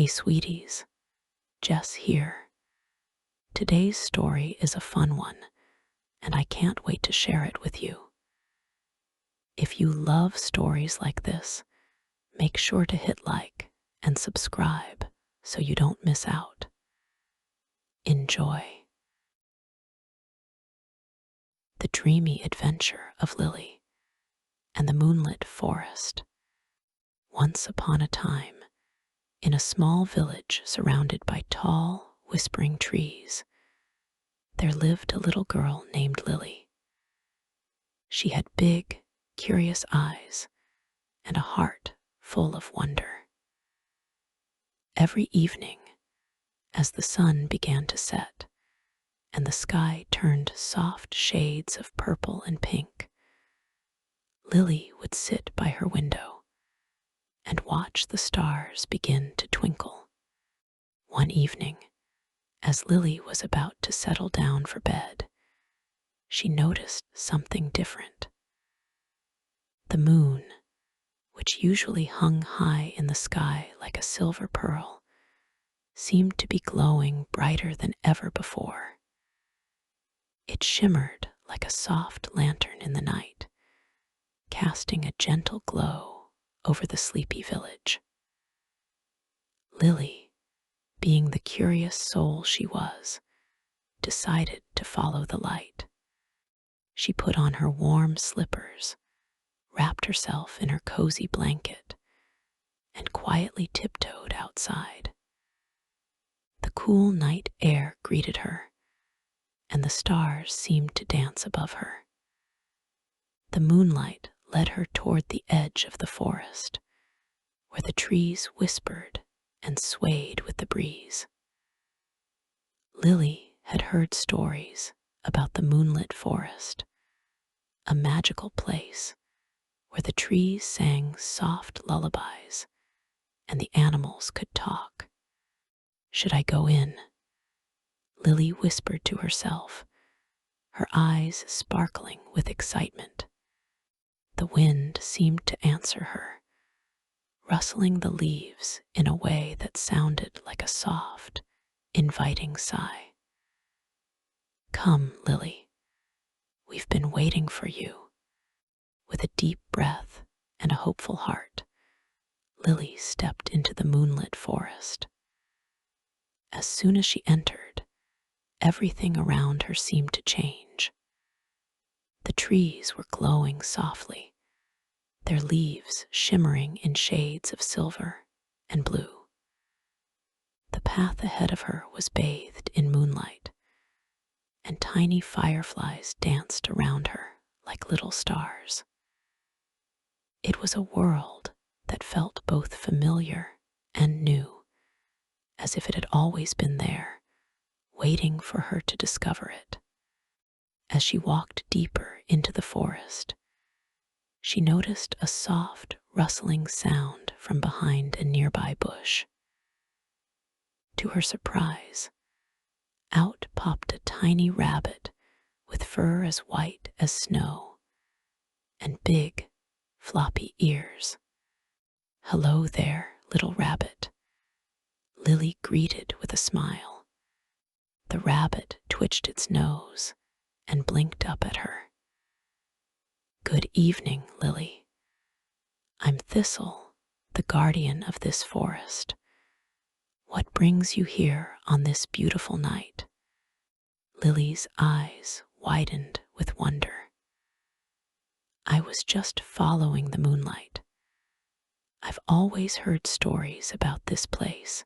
Hey sweeties, Jess here. Today's story is a fun one, and I can't wait to share it with you. If you love stories like this, make sure to hit like and subscribe so you don't miss out. Enjoy. The Dreamy Adventure of Lily and the Moonlit Forest. Once upon a time, in a small village surrounded by tall, whispering trees, there lived a little girl named Lily. She had big, curious eyes and a heart full of wonder. Every evening, as the sun began to set and the sky turned soft shades of purple and pink, Lily would sit by her window and watch the stars begin to twinkle. One evening, as Lily was about to settle down for bed, she noticed something different. The moon, which usually hung high in the sky like a silver pearl, seemed to be glowing brighter than ever before. It shimmered like a soft lantern in the night, casting a gentle glow over the sleepy village. Lily, being the curious soul she was, decided to follow the light. She put on her warm slippers, wrapped herself in her cozy blanket, and quietly tiptoed outside. The cool night air greeted her, and the stars seemed to dance above her. The moonlight led her toward the edge of the forest, where the trees whispered and swayed with the breeze. Lily had heard stories about the Moonlit Forest, a magical place where the trees sang soft lullabies and the animals could talk. Should I go in? Lily whispered to herself, her eyes sparkling with excitement. The wind seemed to answer her, rustling the leaves in a way that sounded like a soft, inviting sigh. Come, Lily, we've been waiting for you. With a deep breath and a hopeful heart, Lily stepped into the moonlit forest. As soon as she entered, everything around her seemed to change. The trees were glowing softly, their leaves shimmering in shades of silver and blue. The path ahead of her was bathed in moonlight, and tiny fireflies danced around her like little stars. It was a world that felt both familiar and new, as if it had always been there, waiting for her to discover it. As she walked deeper into the forest, she noticed a soft, rustling sound from behind a nearby bush. To her surprise, out popped a tiny rabbit with fur as white as snow and big, floppy ears. "Hello there, little rabbit," Lily greeted with a smile. The rabbit twitched its nose and blinked up at her. "Good evening, Lily. I'm Thistle, the guardian of this forest. What brings you here on this beautiful night?" Lily's eyes widened with wonder. "I was just following the moonlight. I've always heard stories about this place,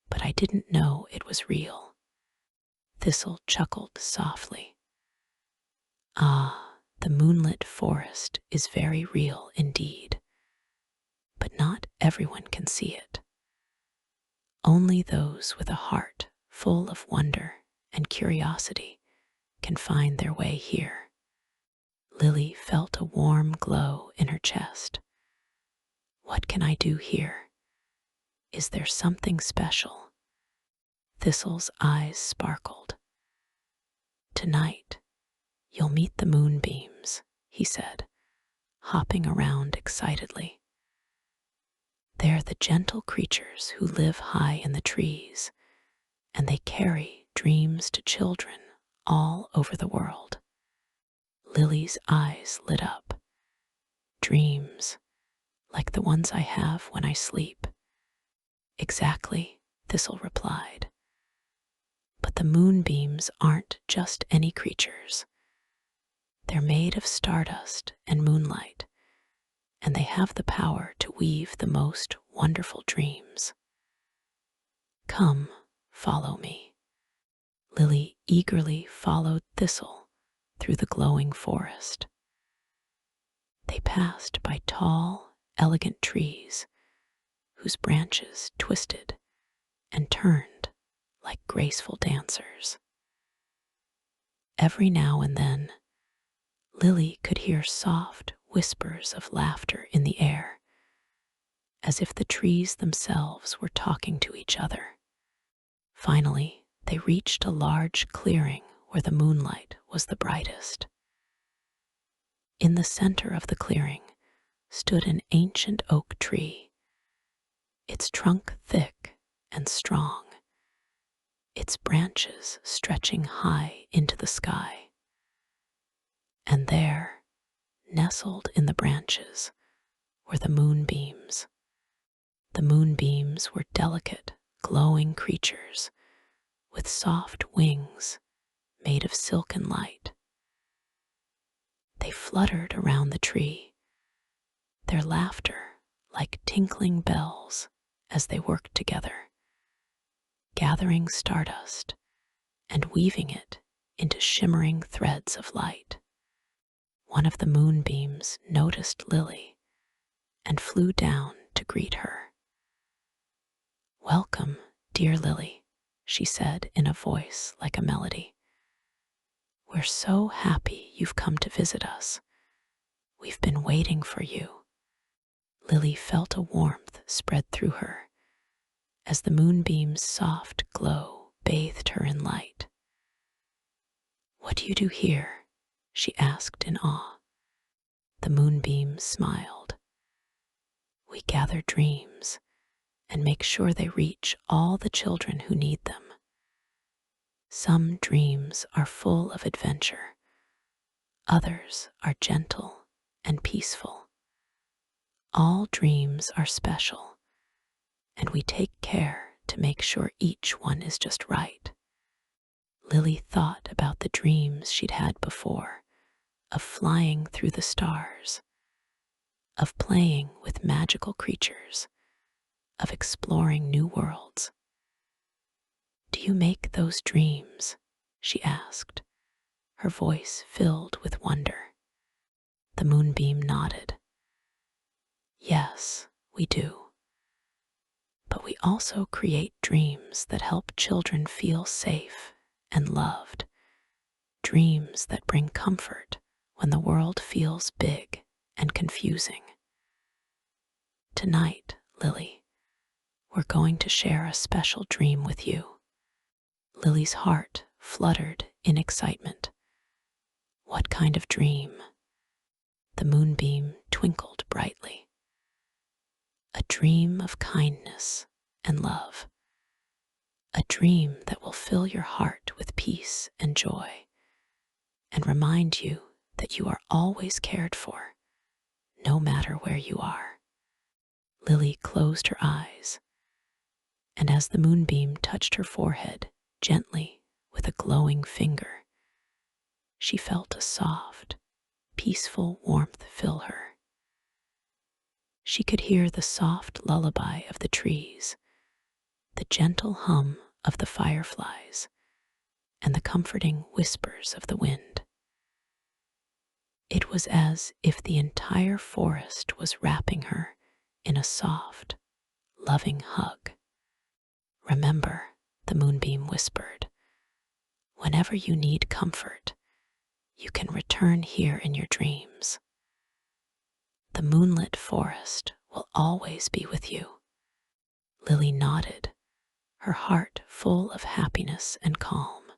but I didn't know it was real." Thistle chuckled softly. "Ah, the moonlit forest is very real indeed, but not everyone can see it. Only those with a heart full of wonder and curiosity can find their way here." Lily felt a warm glow in her chest. "What can I do here? Is there something special?" Thistle's eyes sparkled. "Tonight, you'll meet the Moonbeams," he said, hopping around excitedly. They're the gentle creatures who live high in the trees, and they carry dreams to children all over the world. Lily's eyes lit up. Dreams, like the ones I have when I sleep. Exactly, Thistle replied. But the moonbeams aren't just any creatures. They're made of stardust and moonlight, and they have the power to weave the most wonderful dreams. Come, follow me. Lily eagerly followed Thistle through the glowing forest. They passed by tall, elegant trees whose branches twisted and turned like graceful dancers. Every now and then, Lily could hear soft whispers of laughter in the air, as if the trees themselves were talking to each other. Finally, they reached a large clearing where the moonlight was the brightest. In the center of the clearing stood an ancient oak tree, its trunk thick and strong, its branches stretching high into the sky. And there, nestled in the branches, were the moonbeams. The moonbeams were delicate, glowing creatures with soft wings made of silken light. They fluttered around the tree, their laughter like tinkling bells as they worked together, gathering stardust and weaving it into shimmering threads of light. One of the moonbeams noticed Lily and flew down to greet her. "Welcome, dear Lily," she said in a voice like a melody. "We're so happy you've come to visit us. We've been waiting for you." Lily felt a warmth spread through her as the moonbeam's soft glow bathed her in light. "What do you do here?" she asked in awe. The moonbeam smiled. "We gather dreams and make sure they reach all the children who need them. Some dreams are full of adventure. Others are gentle and peaceful. All dreams are special, and we take care to make sure each one is just right." Lily thought about the dreams she'd had before, of flying through the stars, of playing with magical creatures, of exploring new worlds. "Do you make those dreams?" she asked, her voice filled with wonder. The moonbeam nodded. "Yes, we do. But we also create dreams that help children feel safe and loved, dreams that bring comfort when the world feels big and confusing. Tonight, Lily, we're going to share a special dream with you." Lily's heart fluttered in excitement. What kind of dream? The moonbeam twinkled brightly. "A dream of kindness and love. A dream that will fill your heart with peace and joy and remind you that you are always cared for, no matter where you are." Lily closed her eyes, and as the moonbeam touched her forehead gently with a glowing finger, she felt a soft, peaceful warmth fill her. She could hear the soft lullaby of the trees, the gentle hum of the fireflies, and the comforting whispers of the wind. It was as if the entire forest was wrapping her in a soft, loving hug. "Remember," the moonbeam whispered, "whenever you need comfort, you can return here in your dreams. The moonlit forest will always be with you." Lily nodded, her heart full of happiness and calm.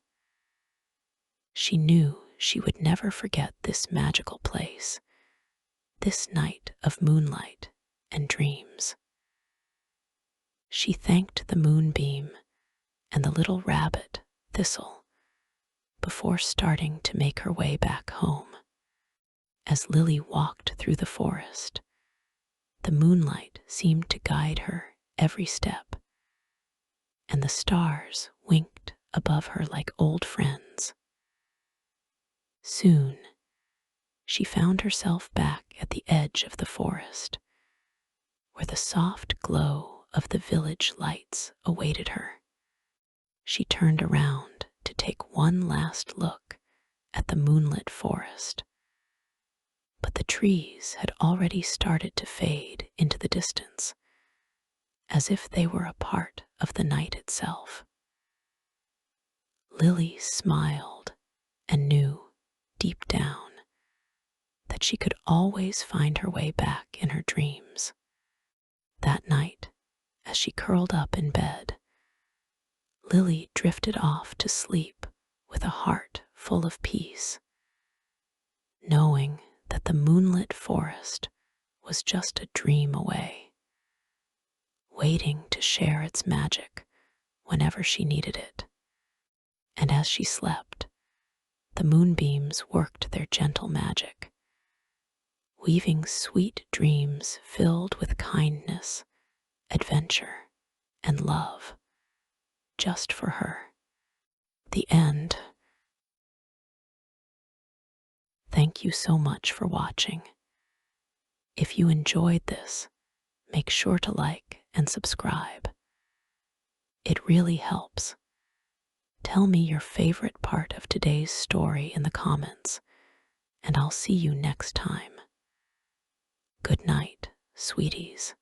She knew she would never forget this magical place, this night of moonlight and dreams. She thanked the moonbeam and the little rabbit, Thistle, before starting to make her way back home. As Lily walked through the forest, the moonlight seemed to guide her every step, and the stars winked above her like old friends. Soon, she found herself back at the edge of the forest, where the soft glow of the village lights awaited her. She turned around to take one last look at the moonlit forest, but the trees had already started to fade into the distance, as if they were a part of the night itself. Lily smiled and knew, deep down, that she could always find her way back in her dreams. That night, as she curled up in bed, Lily drifted off to sleep with a heart full of peace, knowing that the moonlit forest was just a dream away, waiting to share its magic whenever she needed it. And as she slept, the moonbeams worked their gentle magic, weaving sweet dreams filled with kindness, adventure, and love, just for her. The end. Thank you so much for watching. If you enjoyed this, make sure to like and subscribe. It really helps. Tell me your favorite part of today's story in the comments, and I'll see you next time. Good night, sweeties.